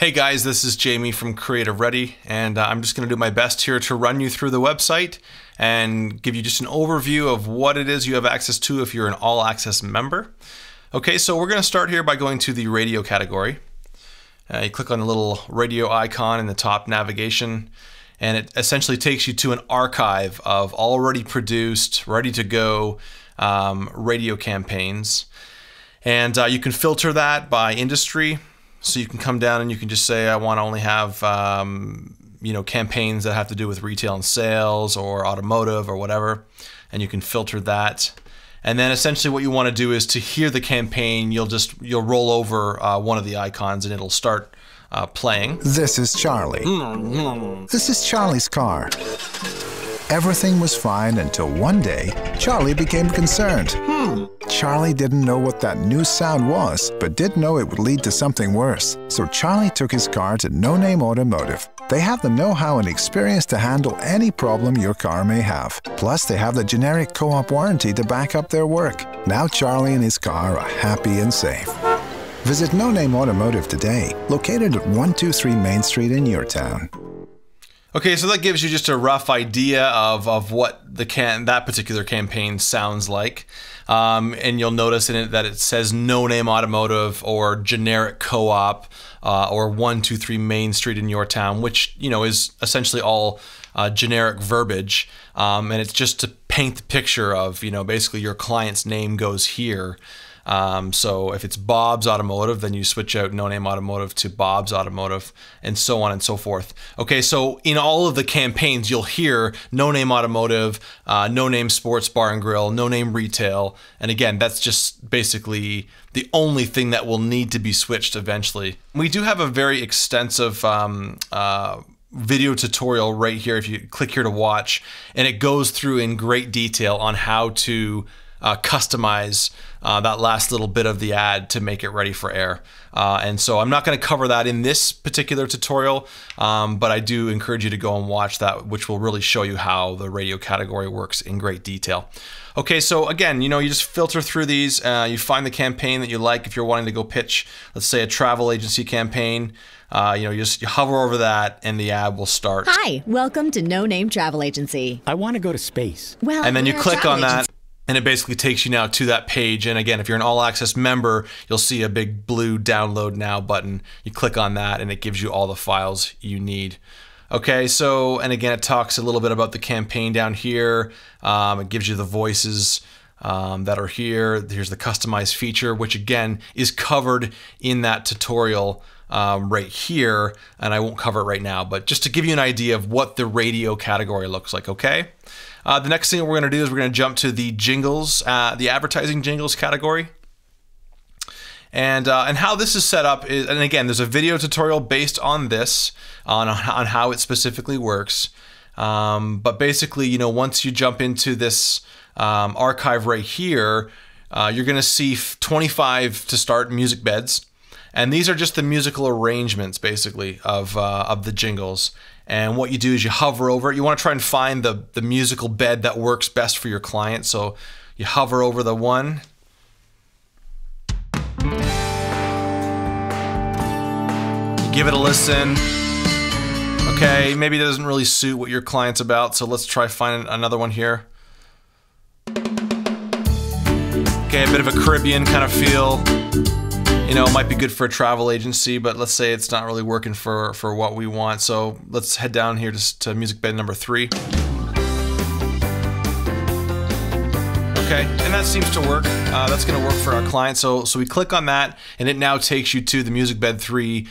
Hey guys, this is Jamie from CreativeReady, and I'm just going to do my best here to run you through the website and give you just an overview of what it is you have access to if you're an All Access member. Okay, so we're going to start here by going to the radio category. You click on the little radio icon in the top navigation, and it essentially takes you to an archive of already produced, ready to go radio campaigns. And you can filter that by industry. So you can come down and you can just say, I want to only have campaigns that have to do with retail and sales or automotive or whatever, and you can filter that. And then essentially what you want to do is to hear the campaign, you'll roll over one of the icons and it'll start playing. This is Charlie. This is Charlie's car. Everything was fine until one day, Charlie became concerned. Charlie didn't know what that new sound was, but did know it would lead to something worse. So Charlie took his car to No Name Automotive. They have the know-how and experience to handle any problem your car may have. Plus, they have the generic co-op warranty to back up their work. Now Charlie and his car are happy and safe. Visit No Name Automotive today, located at 123 Main Street in your town. Okay, so that gives you just a rough idea of what that particular campaign sounds like. And you'll notice in it that it says No Name Automotive or generic co-op or 123 Main Street in your town, which is essentially all generic verbiage. And it's just to paint the picture of basically your client's name goes here. So if it's Bob's Automotive, then you switch out No Name Automotive to Bob's Automotive, and so on and so forth. Okay, so in all of the campaigns, you'll hear No Name Automotive, No Name Sports Bar and Grill, No Name Retail, and again, that's just basically the only thing that will need to be switched eventually. We do have a very extensive video tutorial right here if you click here to watch, and it goes through in great detail on how to customize that last little bit of the ad to make it ready for air. And so I'm not going to cover that in this particular tutorial, but I do encourage you to go and watch that, which will really show you how the radio category works in great detail. Okay, so again, you just filter through these, you find the campaign that you like. If you're wanting to go pitch, let's say a travel agency campaign, you hover over that and the ad will start. Hi, welcome to No Name Travel Agency. I want to go to space. Well, and then you click on that. And it basically takes you now to that page. And again, if you're an All Access member, you'll see a big blue Download Now button. You click on that and it gives you all the files you need. Okay, so, and again, it talks a little bit about the campaign down here. It gives you the voices that are here. Here's the customized feature, which again is covered in that tutorial right here. And I won't cover it right now, but just to give you an idea of what the radio category looks like, okay? The next thing we're going to do is we're going to jump to the jingles, the advertising jingles category. And how this is set up is, and again, there's a video tutorial based on this, on how it specifically works. But basically, once you jump into this archive right here, you're going to see 25 to start music beds. And these are just the musical arrangements, basically, of the jingles. And what you do is you hover over it. You want to try and find the musical bed that works best for your client. So you hover over the one. You give it a listen. Okay, maybe it doesn't really suit what your client's about, so let's try finding another one here. Okay, a bit of a Caribbean kind of feel. It might be good for a travel agency, but let's say it's not really working for what we want. So let's head down here to music bed number 3. Okay, and that seems to work. That's going to work for our client. So we click on that, and it now takes you to the music bed 3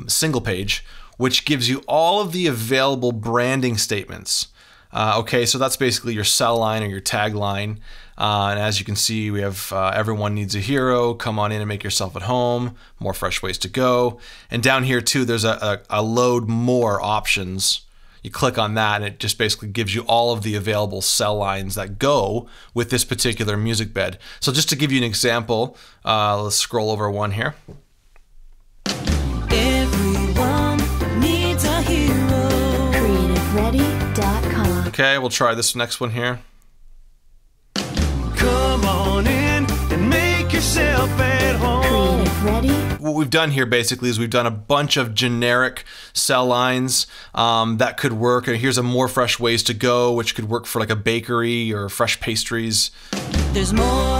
single page, which gives you all of the available branding statements. Okay, so that's basically your sell line or your tagline. And as you can see, we have everyone needs a hero, come on in and make yourself at home, more fresh ways to go. And down here too, there's a load more options. You click on that and it just basically gives you all of the available cell lines that go with this particular music bed. So just to give you an example, let's scroll over one here. Everyone needs a hero. CreativeReady.com. Okay, we'll try this next one here. Come on in and make yourself at home. CreativeReady. What we've done here basically is we've done a bunch of generic cell lines that could work. And here's a more fresh ways to go, which could work for like a bakery or fresh pastries. There's more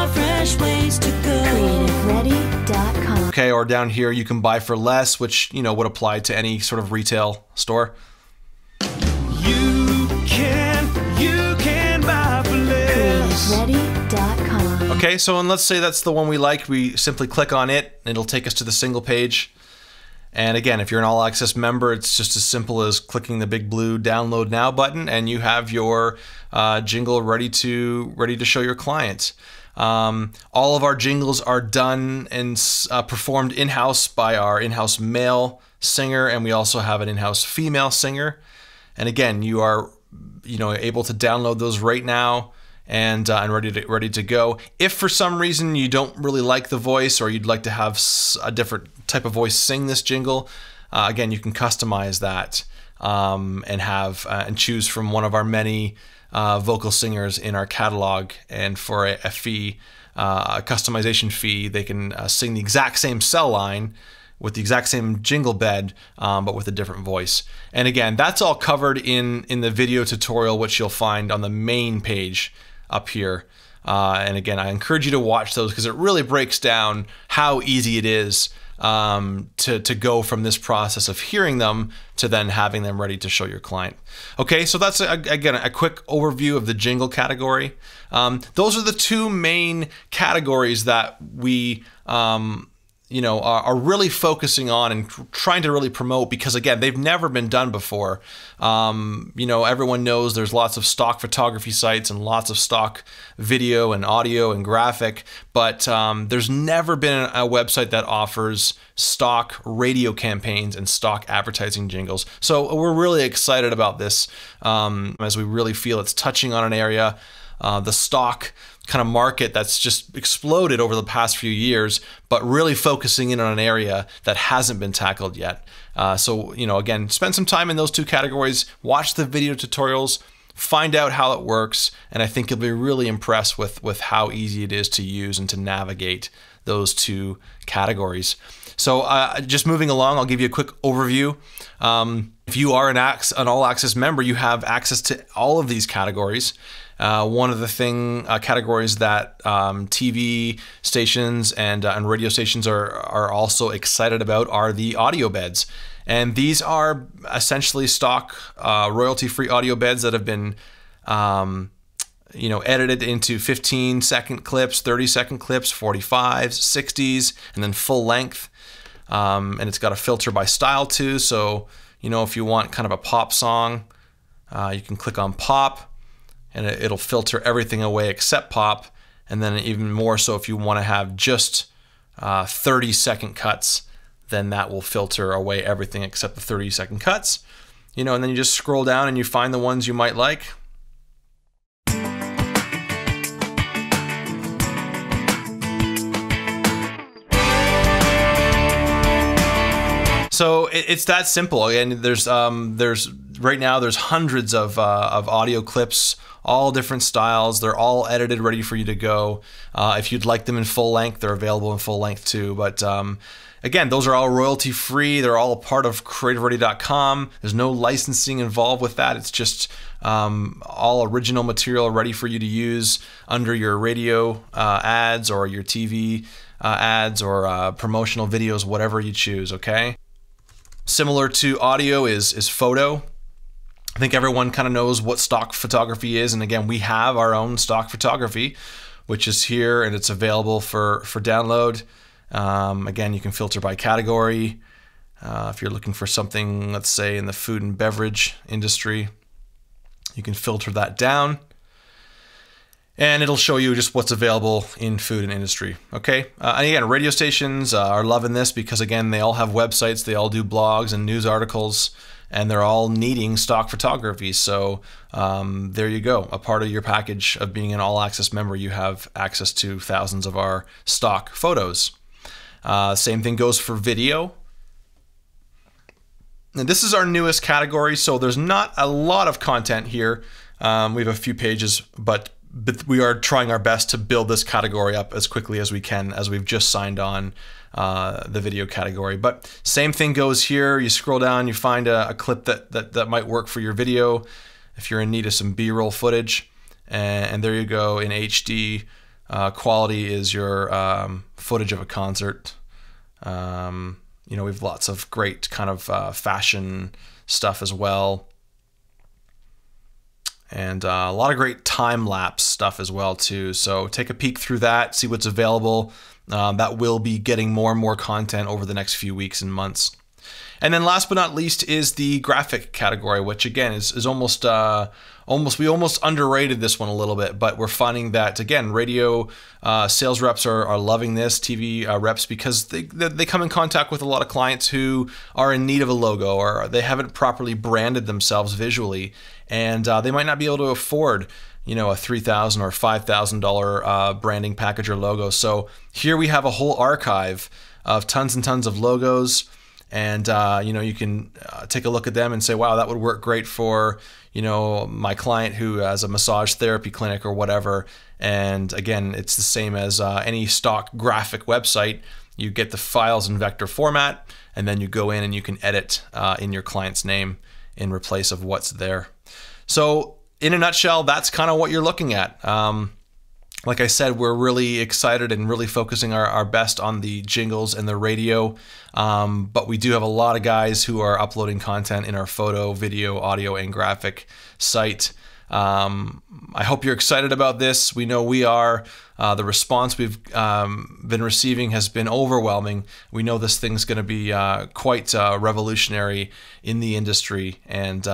fresh ways to go. CreativeReady.com. Okay, or down here you can buy for less, which would apply to any sort of retail store. You can buy for less. CreativeReady.com. Okay, so and let's say that's the one we like. We simply click on it, and it'll take us to the single page. And again, if you're an All Access member, it's just as simple as clicking the big blue Download Now button, and you have your jingle ready to show your client. All of our jingles are done and performed in-house by our in-house male singer, and we also have an in-house female singer. And again, you are able to download those right now and ready to go. If for some reason you don't really like the voice, or you'd like to have a different type of voice sing this jingle, again, you can customize that and choose from one of our many vocal singers in our catalog, and for a fee, a customization fee, they can sing the exact same cell line with the exact same jingle bed, but with a different voice. And again, that's all covered in the video tutorial, which you'll find on the main page up here. And again, I encourage you to watch those, because it really breaks down how easy it is to go from this process of hearing them to then having them ready to show your client. Okay, so that's again a quick overview of the jingle category. Those are the two main categories that we are really focusing on and trying to really promote, because again, they've never been done before. Everyone knows there's lots of stock photography sites and lots of stock video and audio and graphic, but there's never been a website that offers stock radio campaigns and stock advertising jingles. So we're really excited about this, as we really feel it's touching on an area, the stock kind of market that's just exploded over the past few years, but really focusing in on an area that hasn't been tackled yet. So again, spend some time in those two categories, watch the video tutorials, find out how it works, and I think you'll be really impressed with how easy it is to use and to navigate those two categories. So just moving along, I'll give you a quick overview. If you are an All Access member, you have access to all of these categories. One of the categories that TV stations and radio stations are also excited about are the audio beds. And these are essentially stock royalty-free audio beds that have been edited into 15-second clips, 30-second clips, 45s, 60s, and then full length. And it's got a filter by style too. So, if you want kind of a pop song, you can click on pop, and it'll filter everything away except pop. And then even more so, if you want to have just 30-second cuts, then that will filter away everything except the 30-second cuts. And then you just scroll down and you find the ones you might like. So it's that simple. And there's right now there's hundreds of audio clips, all different styles. They're all edited, ready for you to go. If you'd like them in full length, they're available in full length too. But again, those are all royalty free. They're all a part of CreativeReady.com. There's no licensing involved with that. It's just all original material ready for you to use under your radio ads or your TV ads or promotional videos, whatever you choose. Okay. Similar to audio is photo. I think everyone kind of knows what stock photography is, and again, we have our own stock photography, which is here, and it's available for download. Again, you can filter by category. If you're looking for something, let's say in the food and beverage industry, you can filter that down, and it'll show you just what's available in food and industry. Okay, and again, radio stations are loving this because again, they all have websites, they all do blogs and news articles, and they're all needing stock photography. So there you go. A part of your package of being an All Access member, you have access to thousands of our stock photos. Same thing goes for video. And this is our newest category, so there's not a lot of content here. We have a few pages, but but we are trying our best to build this category up as quickly as we can, as we've just signed on the video category. But same thing goes here. You scroll down, you find a clip that might work for your video if you're in need of some B-roll footage, and there you go. In HD quality is your footage of a concert. We have lots of great kind of fashion stuff as well, and a lot of great time-lapse stuff as well too. So take a peek through that, see what's available. That will be getting more and more content over the next few weeks and months. And then last but not least is the graphic category, which again is almost we almost underrated this one a little bit, but we're finding that again, radio sales reps are loving this, TV reps, because they come in contact with a lot of clients who are in need of a logo, or they haven't properly branded themselves visually, and they might not be able to afford a $3,000 or $5,000 branding package or logo. So here we have a whole archive of tons and tons of logos. And you can take a look at them and say, wow, that would work great for my client who has a massage therapy clinic or whatever. And again, it's the same as any stock graphic website. You get the files in vector format, and then you go in and you can edit in your client's name in replace of what's there. So in a nutshell, that's kind of what you're looking at. Like I said, we're really excited and really focusing our best on the jingles and the radio. But we do have a lot of guys who are uploading content in our photo, video, audio, and graphic site. I hope you're excited about this. We know we are. The response we've been receiving has been overwhelming. We know this thing's going to be quite revolutionary in the industry. And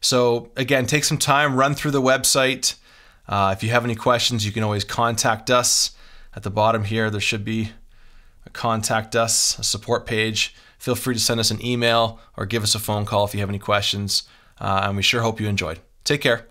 so again, take some time, run through the website. If you have any questions, you can always contact us. At the bottom here, there should be a contact us, a support page. Feel free to send us an email or give us a phone call if you have any questions. And we sure hope you enjoyed. Take care.